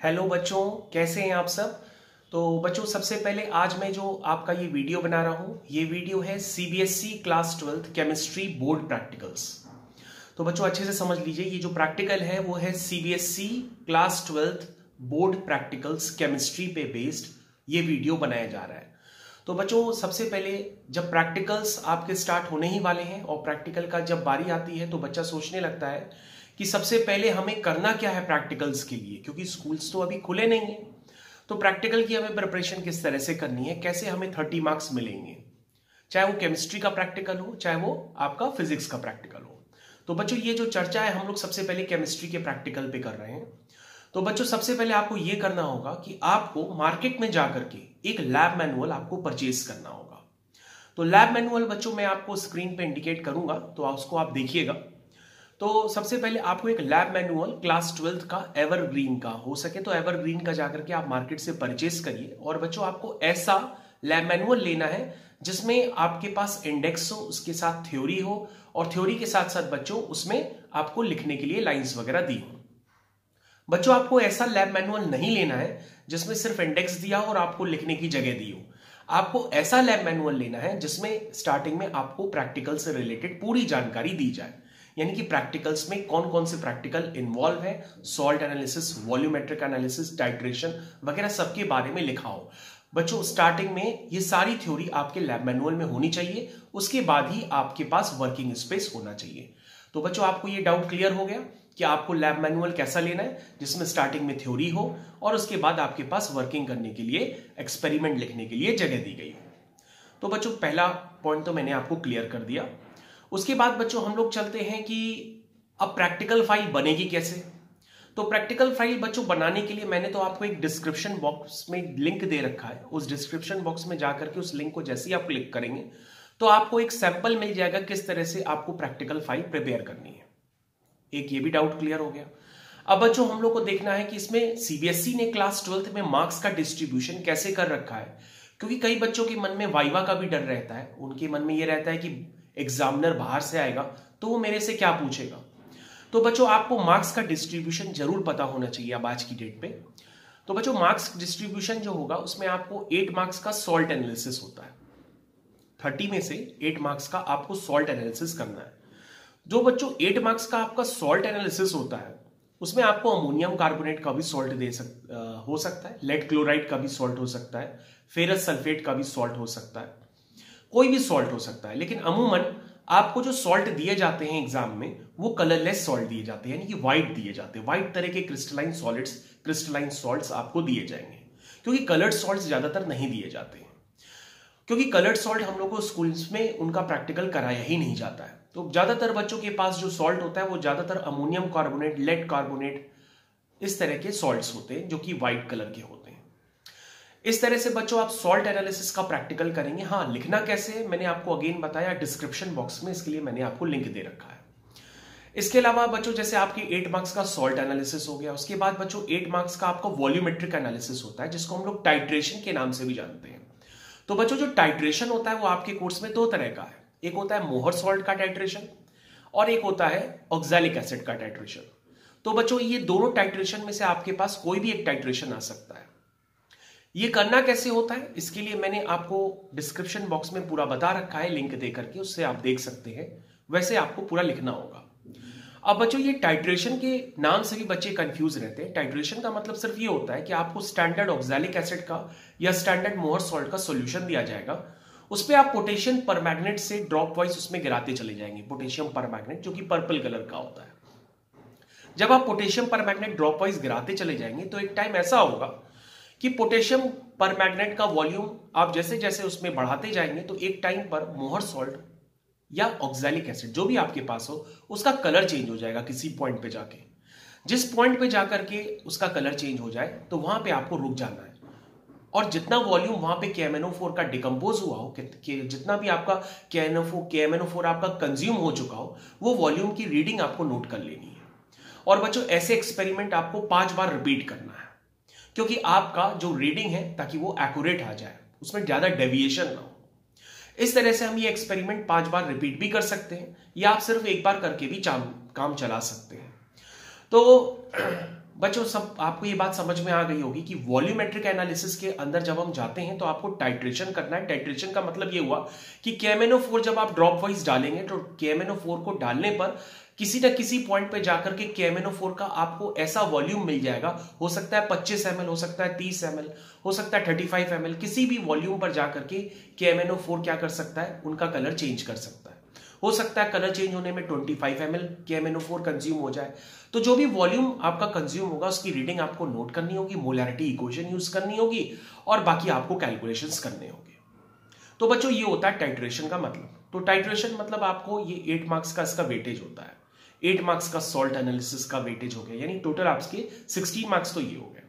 Hello बच्चों, कैसे हैं आप सब। तो बच्चों, सबसे पहले आज मैं जो आपका ये वीडियो बना रहा हूँ, ये वीडियो है CBSE class 12th chemistry board practicals. तो बच्चों अच्छे से समझ लीजिए, ये जो प्रैक्टिकल है वो है CBSE class 12th board practicals chemistry पे बेस्ड ये वीडियो बनाया जा रहा है। तो बच्चों सबसे पहले जब प्रैक्टिकल्स आपके स्टार्ट होने ही वाले हैं और प्रैक्टिकल का जब बारी आती है तो बच्चा सोचने लगता है कि सबसे पहले हमें करना क्या है प्रैक्टिकल्स के लिए, क्योंकि स्कूल्स तो अभी खुले नहीं है। तो प्रैक्टिकल की हमें प्रिपरेशन किस तरह से करनी है, कैसे हमें 30 मार्क्स मिलेंगे, चाहे वो केमिस्ट्री का प्रैक्टिकल हो चाहे वो आपका फिजिक्स का प्रैक्टिकल हो। तो बच्चों ये जो चर्चा है हम लोग सबसे पहले केमिस्ट्री के प्रैक्टिकल पे कर रहे हैं। तो बच्चों सबसे पहले आपको ये करना होगा कि आपको मार्केट में जाकर के एक लैब मैनुअल आपको परचेज करना होगा। तो लैब मैनुअल बच्चों मैं आपको स्क्रीन पे इंडिकेट करूंगा, तो उसको आप देखिएगा। तो सबसे पहले आपको एक लैब मैनुअल क्लास 12th का एवरग्रीन का, हो सके तो एवरग्रीन का जाकर के आप मार्केट से परचेज करिए। और बच्चों आपको ऐसा लैब मैनुअल लेना है जिसमें आपके पास इंडेक्स हो, उसके साथ थ्योरी हो, और थ्योरी के साथ साथ बच्चों उसमें आपको लिखने के लिए लाइंस वगैरह दी हो। बच्चों आपको ऐसा लैब मैनुअल नहीं लेना है जिसमें सिर्फ इंडेक्स दिया हो और आपको लिखने की जगह दी हो। आपको ऐसा लैब मैनुअल लेना है जिसमें स्टार्टिंग में आपको प्रैक्टिकल से रिलेटेड पूरी जानकारी दी जाए, यानी कि प्रैक्टिकल्स में कौन कौन से प्रैक्टिकल इन्वॉल्व है, salt analysis, volumetric analysis, titration वगैरह सबके बारे में लिखा हो। बच्चों स्टार्टिंग में ये सारी थ्योरी आपके लैब मैनुअल में होनी चाहिए, उसके बाद ही आपके पास वर्किंग स्पेस होना चाहिए। तो बच्चों आपको ये डाउट क्लियर हो गया कि आपको लैब मैनुअल कैसा लेना है जिसमें स्टार्टिंग में थ्योरी हो और उसके बाद आपके पास वर्किंग करने के लिए, एक्सपेरिमेंट लिखने के लिए जगह दी गई हो। तो बच्चों पहला पॉइंट तो मैंने आपको क्लियर कर दिया। उसके बाद बच्चों हम लोग चलते हैं कि अब प्रैक्टिकल फाइल बनेगी कैसे। तो प्रैक्टिकल फाइल बच्चों बनाने के लिए मैंने तो आपको एक डिस्क्रिप्शन बॉक्स में लिंक दे रखा है। उस डिस्क्रिप्शन बॉक्स में जाकर के उस लिंक को जैसे ही आप क्लिक करेंगे तो आपको एक सैंपल मिल जाएगा किस तरह से आपको प्रैक्टिकल फाइल प्रिपेयर करनी है। एक ये भी डाउट क्लियर हो गया। अब बच्चों हम लोग को देखना है कि इसमें सीबीएसई ने क्लास 12th में मार्क्स का डिस्ट्रीब्यूशन कैसे कर रखा है, क्योंकि कई बच्चों के मन में वाइवा का भी डर रहता है। उनके मन में ये रहता है कि एग्जामिनर बाहर से आएगा तो वो मेरे से क्या पूछेगा। तो बच्चों आपको मार्क्स का डिस्ट्रीब्यूशन जरूर पता होना चाहिए अब आज की डेट पे। तो बच्चों मार्क्स डिस्ट्रीब्यूशन जो होगा उसमें आपको 8 मार्क्स का सॉल्ट एनालिसिस होता है। 30 में से 8 मार्क्स का आपको सॉल्ट एनालिसिस करना है। जो बच्चों 8 मार्क्स का आपका सॉल्ट एनालिसिस होता है उसमें आपको अमोनियम कार्बोनेट का भी सॉल्ट हो सकता है, लेड क्लोराइड का भी सॉल्ट हो सकता है, फेरस सल्फेट का भी सॉल्ट हो सकता है, कोई भी सॉल्ट हो सकता है। लेकिन अमूमन आपको जो सॉल्ट दिए जाते हैं एग्जाम में वो कलरलेस सॉल्ट दिए जाते हैं, यानी कि व्हाइट दिए जाते हैं। व्हाइट तरह के क्रिस्टलाइन सॉलिड्स, क्रिस्टलाइन सॉल्ट्स आपको दिए जाएंगे, क्योंकि कलर्ड सॉल्ट्स ज्यादातर नहीं दिए जाते हैं, क्योंकि कलर्ड सॉल्ट हम लोग को स्कूल्स में उनका प्रैक्टिकल कराया ही नहीं जाता है। तो ज्यादातर बच्चों के पास जो सॉल्ट होता है वो ज्यादातर अमोनियम कार्बोनेट, लेड कार्बोनेट, इस तरह के सॉल्ट्स होते हैं जो कि व्हाइट कलर के होते हैं। इस तरह से बच्चों आप सॉल्ट एनालिसिस का प्रैक्टिकल करेंगे। हाँ, लिखना कैसे मैंने आपको अगेन बताया डिस्क्रिप्शन बॉक्स में, इसके लिए मैंने आपको लिंक दे रखा है। इसके अलावा बच्चों जैसे आपके 8 मार्क्स का सॉल्ट एनालिसिस हो गया, उसके बाद बच्चों 8 मार्क्स का आपका वॉल्यूमेट्रिक एनालिसिस होता है जिसको हम लोग टाइट्रेशन के नाम से भी जानते हैं। तो बच्चों जो टाइट्रेशन होता है वो आपके कोर्स में 2 तरह का है। एक होता है मोहर सॉल्ट का टाइट्रेशन और एक होता है ऑक्सैलिक एसिड का टाइट्रेशन। तो बच्चों ये दोनों टाइट्रेशन में से आपके पास कोई भी एक टाइट्रेशन आ सकता है। ये करना कैसे होता है इसके लिए मैंने आपको डिस्क्रिप्शन बॉक्स में पूरा बता रखा है, लिंक दे करके उससे आप देख सकते हैं। वैसे आपको पूरा लिखना होगा। अब बच्चों ये टाइट्रेशन के नाम से भी बच्चे कंफ्यूज रहते हैं। टाइट्रेशन का मतलब सिर्फ ये होता है कि आपको स्टैंडर्ड ऑक्सैलिक एसिड का या स्टैंडर्ड मोहर सॉल्ट का सॉल्यूशन दिया जाएगा, उस पर आप पोटेशियम परमैंगनेट से ड्रॉप वाइज उसमें गिराते चले जाएंगे। पोटेशियम परमैंगनेट जो कि पर्पल कलर का होता है, जब आप पोटेशियम परमैंगनेट ड्रॉप वाइज गिराते चले जाएंगे तो एक टाइम ऐसा होगा कि पोटेशियम परमैंगनेट का वॉल्यूम आप जैसे जैसे उसमें बढ़ाते जाएंगे तो एक टाइम पर मोहर सॉल्ट या ऑक्सैलिक एसिड जो भी आपके पास हो उसका कलर चेंज हो जाएगा किसी पॉइंट पे जाके। जिस पॉइंट पे जाकर के उसका कलर चेंज हो जाए तो वहां पे आपको रुक जाना है, और जितना वॉल्यूम वहां पे KMnO4 का डिकम्पोज हुआ हो, जितना भी आपका KMnO4 आपका कंज्यूम हो चुका हो, वो वॉल्यूम की रीडिंग आपको नोट कर लेनी है। और बच्चों ऐसे एक्सपेरिमेंट आपको 5 बार रिपीट करना है, क्योंकि आपका जो रीडिंग है ताकि वो एक्यूरेट आ जाए, उसमें ज्यादा डेविएशन ना हो। इस तरह से हम ये एक्सपेरिमेंट 5 बार रिपीट भी कर सकते हैं या आप सिर्फ एक बार करके भी काम चला सकते हैं। तो बच्चों सब आपको ये बात समझ में आ गई होगी कि वॉल्यूमेट्रिक एनालिसिस के अंदर जब हम जाते हैं तो आपको टाइट्रेशन करना है। टाइट्रेशन का मतलब ये हुआ कि KMnO4 जब आप ड्रॉप वाइज डालेंगे तो KMnO4 को डालने पर किसी न किसी पॉइंट पे जाकर के KMnO4 का आपको ऐसा वॉल्यूम मिल जाएगा, हो सकता है 25 ml, हो सकता है 30 ml, हो सकता है 35 ml, किसी भी वॉल्यूम पर जाकर के KMnO4 क्या कर सकता है, उनका कलर चेंज कर सकता है। हो सकता है कलर चेंज होने में 25 ml KMnO4 कंज्यूम हो जाए। तो जो भी वॉल्यूम आपका कंज्यूम होगा उसकी रीडिंग आपको नोट करनी होगी, मोलैरिटी इक्वेशन यूज करनी होगी और बाकी आपको कैलकुलेशंस करने होंगे। तो बच्चों ये होता है टाइट्रेशन का मतलब। तो टाइट्रेशन मतलब आपको ये 8 मार्क्स का इसका वेटेज होता है। 8 मार्क्स का सॉल्ट एनालिसिस का वेटेज हो गया, यानी टोटल आपके 16 मार्क्स तो ये हो गए।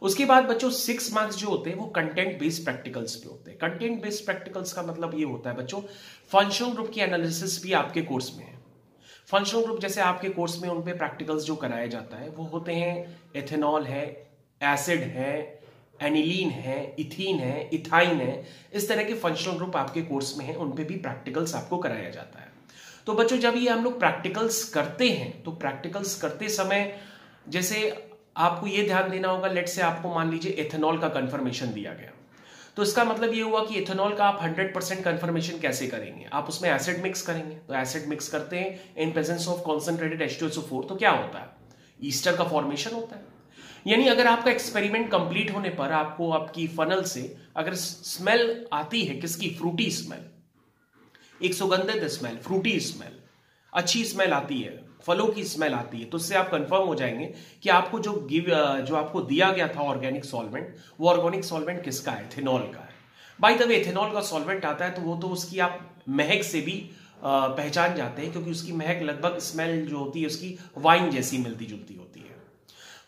उसके बाद बच्चों 6 मार्क्स जो होते हैं वो कंटेंट बेस्ड प्रैक्टिकल्स पे होते हैं। कंटेंट बेस्ड प्रैक्टिकल्स का मतलब ये होता है बच्चों, फंक्शनल ग्रुप की एनालिसिस भी आपके कोर्स में है। फंक्शनल ग्रुप जैसे आपके कोर्स में उन पे प्रैक्टिकल्स जो कराया जाता है वो होते हैं एथेनॉल है, एसिड है, एनिलीन है, इथीन है, इथाइन है। इस तरह के फंक्शनल ग्रुप आपके कोर्स में है, उन पे भी प्रैक्टिकल्स आपको कराया जाता है। तो बच्चों जब ये हम लोग प्रैक्टिकल्स करते हैं तो प्रैक्टिकल्स करते समय जैसे आपको ये ध्यान देना होगा, लेट से आपको मान लीजिए एथेनॉल का कंफर्मेशन दिया गया, तो इसका मतलब ये हुआ कि एथेनॉल का आप 100% कंफर्मेशन कैसे करेंगे, आप उसमें एसिड मिक्स करेंगे। तो एसिड मिक्स करते हैं in presence of concentrated H2SO4, तो क्या होता है, ईस्टर का फॉर्मेशन होता है। यानी अगर आपका एक्सपेरिमेंट कंप्लीट होने पर आपको आपकी फनल से अगर स्मेल आती है, किसकी, फ्रूटी स्मेल, एक सुगंधित स्मेल, फ्रूटी स्मेल, अच्छी स्मेल आती है, फलों की स्मेल आती है, तो उससे आप कंफर्म हो जाएंगे कि आपको जो आपको दिया गया था ऑर्गेनिक सॉल्वेंट, वो ऑर्गेनिक सॉल्वेंट किसका है, एथेनॉल का है। बाय द वे एथेनॉल का सॉल्वेंट आता है तो वो तो उसकी आप महक से भी पहचान जाते हैं, क्योंकि उसकी महक लगभग स्मेल जो होती है उसकी वाइन जैसी मिलती जुलती होती है।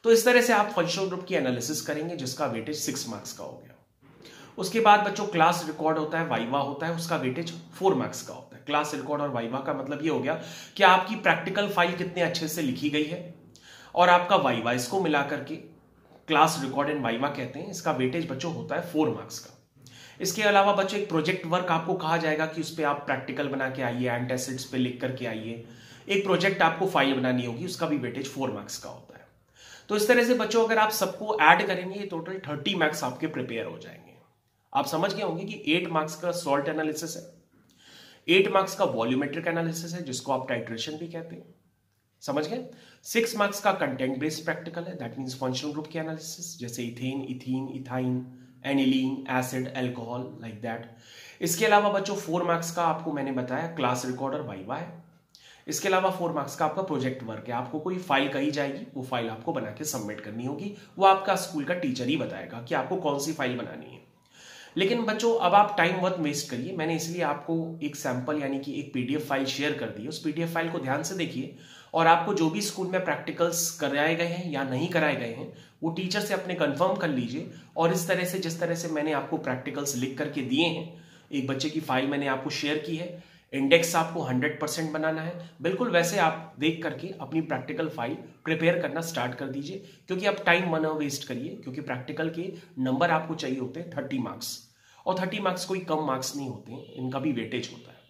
तो इस तरह से आप फंक्शनल ग्रुप की एनालिसिस करेंगे जिसका वेटेज 6 मार्क्स का हो गया। उसके बाद बच्चों क्लास रिकॉर्ड होता है, वाइवा होता है, उसका वेटेज 4 मार्क्स का होता है। क्लास रिकॉर्ड और वाइवा का मतलब ये हो गया कि आपकी प्रैक्टिकल फाइल कितने अच्छे से लिखी गई है और आपका वाइवा, इसको मिलाकर के क्लास रिकॉर्ड एंड वाइवा कहते हैं। इसका वेटेज बच्चों होता है 4 मार्क्स का। इसके अलावा बच्चों एक प्रोजेक्ट वर्क आपको कहा जाएगा कि उस पर आप प्रैक्टिकल बना के आइए, एंटासिड्स पे लिख करके आइए। एक प्रोजेक्ट आपको फाइल बनानी होगी, उसका भी वेटेज 4 मार्क्स का होता है। तो इस तरह से बच्चों अगर आप सबको ऐड करेंगे टोटल 30 मार्क्स आपके प्रिपेयर हो जाएंगे। आप समझ गए होंगे कि 8 मार्क्स का सॉल्ट एनालिसिस है, 8 मार्क्स का वॉल्यूमेट्रिक एनालिसिस है जिसको आप टाइट्रेशन भी कहते हैं, समझ गए। 6 मार्क्स का कंटेंट बेस्ड प्रैक्टिकल है, दैट मींस फंक्शनल ग्रुप की एनालिसिस, जैसे ethane, ethene, ethyne, aniline, acid, alcohol, like that. इसके अलावा बच्चों 4 मार्क्स का आपको मैंने बताया क्लास रिकॉर्ड और वाइवा है। इसके अलावा 4 मार्क्स का आपका प्रोजेक्ट वर्क है, आपको कोई फाइल कही जाएगी, वो फाइल आपको बना के सबमिट करनी होगी, वो आपका स्कूल का टीचर ही बताएगा कि आपको कौन सी फाइल बनानी है। लेकिन बच्चों अब आप टाइम मत वेस्ट करिए, मैंने इसलिए आपको एक सैंपल यानी कि एक PDF फाइल शेयर कर दी है। उस PDF फाइल को ध्यान से देखिए और आपको जो भी स्कूल में प्रैक्टिकल्स कराए गए हैं या नहीं कराए गए हैं वो टीचर से अपने कंफर्म कर लीजिए। और इस तरह से जिस तरह से मैंने आपको प्रैक्टिकल्स लिख करके दिए हैं, एक बच्चे की फाइल मैंने आपको शेयर की है, इंडेक्स आपको 100% बनाना है, बिल्कुल वैसे आप देख करके अपनी प्रैक्टिकल फाइल प्रिपेयर करना स्टार्ट कर दीजिए। क्योंकि आप टाइम मना वेस्ट करिए, क्योंकि प्रैक्टिकल के नंबर आपको चाहिए होते हैं 30 मार्क्स, और 30 मार्क्स कोई कम मार्क्स नहीं होते हैं, इनका भी वेटेज होता है।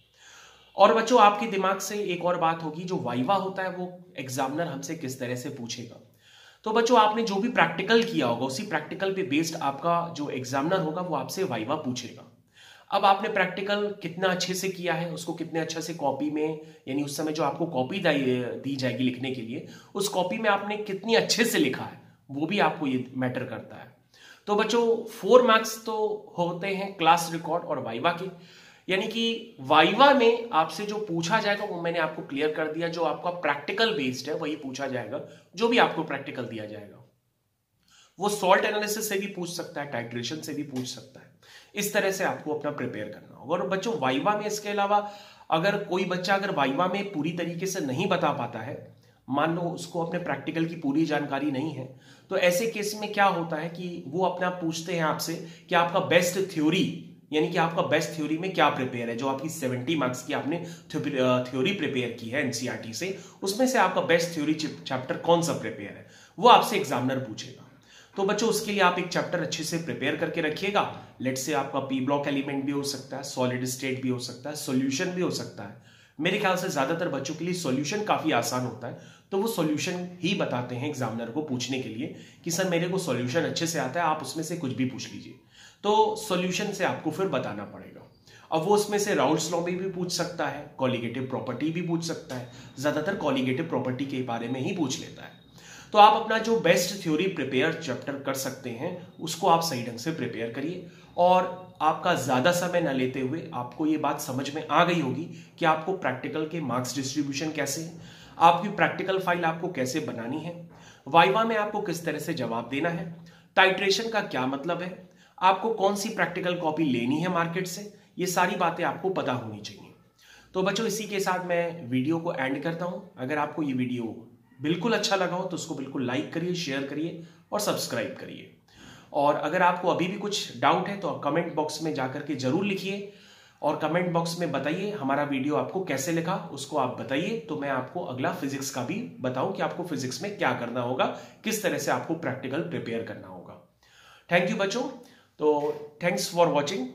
और बच्चों आपके दिमाग से एक और बात होगी, जो वाइवा होता है वो एग्जामिनर हमसे किस तरह से पूछेगा। तो बच्चों आपने जो भी प्रैक्टिकल किया होगा उसी प्रैक्टिकल पे बेस्ड आपका जो एग्जामिनर होगा वो आपसे वाइवा पूछेगा। अब आपने प्रैक्टिकल कितना अच्छे से किया है, उसको कितने अच्छे से कॉपी में, यानी उस समय जो आपको कॉपी दी जाएगी लिखने के लिए, उस कॉपी में आपने कितनी अच्छे से लिखा है वो भी आपको ये मैटर करता है। तो बच्चों 4 मार्क्स तो होते हैं क्लास रिकॉर्ड और वाइवा के, यानी कि वाइवा में आपसे जो पूछा जाएगा वो मैंने आपको क्लियर कर दिया, जो आपका प्रैक्टिकल बेस्ड है वही पूछा जाएगा। जो भी आपको प्रैक्टिकल दिया जाएगा वो सॉल्ट एनालिसिस से भी पूछ सकता है, टाइट्रेशन से भी पूछ सकता है। इस तरह से आपको अपना प्रिपेयर करना होगा। और बच्चों वाइवा में इसके अलावा अगर कोई बच्चा अगर वाइवा में पूरी तरीके से नहीं बता पाता है, मान लो उसको अपने प्रैक्टिकल की पूरी जानकारी नहीं है, तो ऐसे केस में क्या होता है कि वो अपना पूछते हैं आपसे कि आपका बेस्ट थ्योरी, यानी कि आपका बेस्ट थ्योरी में क्या प्रिपेयर है। जो आपकी 70 मार्क्स की आपने थ्योरी प्रिपेयर की है NCERT से, उसमें से आपका बेस्ट थ्योरी चैप्टर कौन सा प्रिपेयर है वो आपसे एग्जामिनर पूछेगा। तो बच्चों उसके लिए आप एक चैप्टर अच्छे से प्रिपेयर करके रखिएगा। लेट से आपका P ब्लॉक एलिमेंट भी हो सकता है, सॉलिड स्टेट भी हो सकता है, सॉल्यूशन भी हो सकता है, मेरे ख्याल से ज्यादातर बच्चों के लिए सॉल्यूशन काफी आसान होता है, तो वो सॉल्यूशन ही बताते हैं एग्जामिनर को पूछने के लिए कि सर मेरे को सॉल्यूशन अच्छे से आता है, आप उसमें से कुछ भी पूछ लीजिए। तो सॉल्यूशन से आपको फिर बताना पड़ेगा। अब वो उसमें से राउल्स लॉ भी पूछ सकता है, कॉलिगेटिव प्रॉपर्टी भी पूछ सकता है, ज्यादातर कॉलिगेटिव प्रॉपर्टी के बारे में ही पूछ लेता है। तो आप अपना जो बेस्ट थ्योरी प्रिपेयर चैप्टर कर सकते हैं उसको आप सही ढंग से प्रिपेयर करिए, और आपका ज्यादा समय न लेते हुए आपको ये बात समझ में आ गई होगी कि आपको प्रैक्टिकल के मार्क्स डिस्ट्रीब्यूशन कैसे है, आपकी प्रैक्टिकल फाइल आपको कैसे बनानी है, वाइवा में आपको किस तरह से जवाब देना है, टाइट्रेशन का क्या मतलब है, आपको कौन सी प्रैक्टिकल कॉपी लेनी है मार्केट से, ये सारी बातें आपको पता होनी चाहिए। तो बच्चों इसी के साथ मैं वीडियो को एंड करता हूं। अगर आपको ये वीडियो बिल्कुल अच्छा लगा हो तो उसको बिल्कुल लाइक करिए, शेयर करिए और सब्सक्राइब करिए। और अगर आपको अभी भी कुछ डाउट है तो कमेंट बॉक्स में जाकर के जरूर लिखिए, और कमेंट बॉक्स में बताइए हमारा वीडियो आपको कैसे लगा, उसको आप बताइए, तो मैं आपको अगला फिजिक्स का भी बताऊं कि आपको फिजिक्स में क्या करना होगा, किस तरह से आपको प्रैक्टिकल प्रिपेयर करना होगा। थैंक यू बच्चों। तो थैंक्स फॉर वॉचिंग।